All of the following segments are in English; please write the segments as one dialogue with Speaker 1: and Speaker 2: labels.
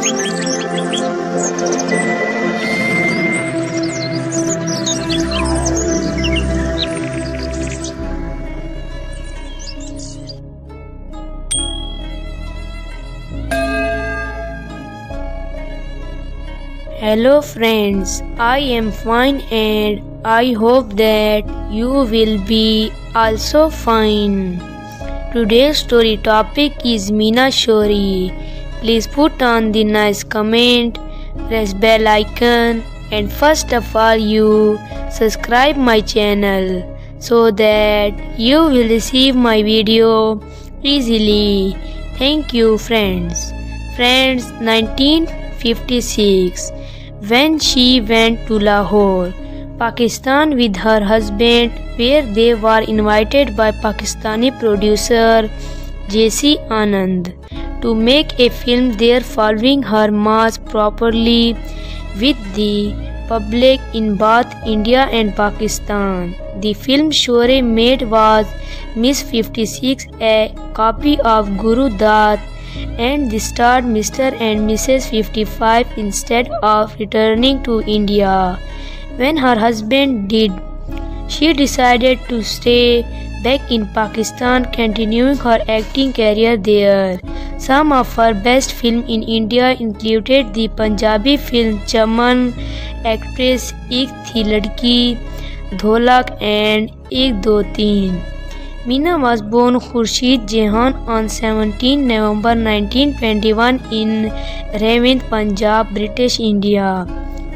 Speaker 1: Hello friends, I am fine and I hope that you will be also fine. Today's story topic is Meena Shorey. Please put on the nice comment, press bell icon, and first of all you subscribe my channel so that you will receive my video easily. Thank you friends. Friends, 1956. When she went to Lahore, Pakistan with her husband, where they were invited by Pakistani producer J.C. Anand to make a film there following her march properly with the public in both India and Pakistan. The film Shorey made was Miss 56, a copy of Guru Dat, and the starred Mr. and Mrs. 55 instead of returning to India. When her husband did, she decided to stay back in Pakistan, continuing her acting career there. Some of her best films in India included the Punjabi film Chaman, actress Ek Thi Ladki, Dholak and Ek Do Teen. Meena was born Khurshid Jehan on 17 November 1921 in Ravindra, Punjab, British India.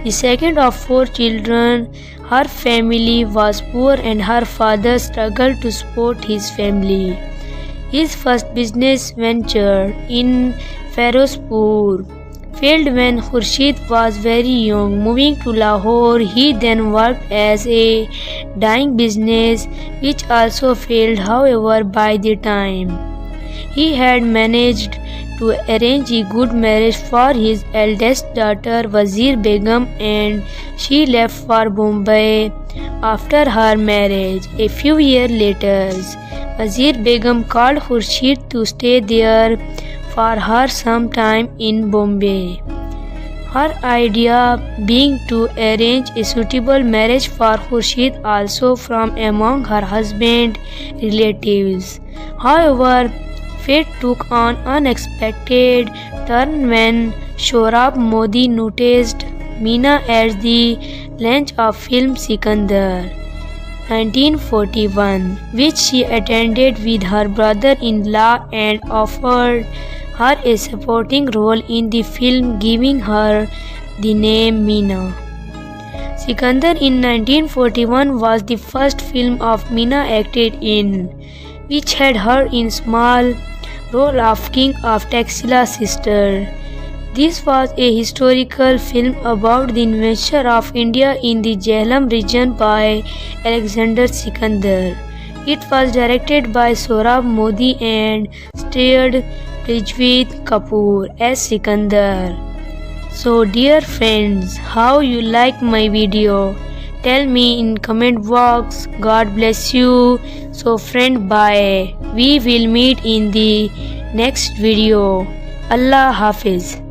Speaker 1: The second of 4 children, her family was poor and her father struggled to support his family. His first business venture in Ferozpur failed when Khurshid was very young. Moving to Lahore, he then worked as a dyeing business which also failed. However, by the time he had managed to arrange a good marriage for his eldest daughter Wazir Begum, and she left for Bombay after her marriage. A few years later, Wazir Begum called Khurshid to stay there for her some time in Bombay. Her idea being to arrange a suitable marriage for Khurshid also from among her husband's relatives. However, fate took an unexpected turn when Sohrab Modi noticed Meena at the launch of film Sikandar 1941, which she attended with her brother-in-law and offered her a supporting role in the film, giving her the name Meena. Sikandar in 1941 was the first film of Meena acted in, which had her in small role of King of Taxila's sister. This was a historical film about the invasion of India in the Jhelum region by Alexander Sikandar. It was directed by Sohrab Modi and starred Prajit Kapoor as Sikandar. So dear friends, how you like my video? Tell me in comment box. God bless you. So friend, bye. We will meet in the next video. Allah Hafiz.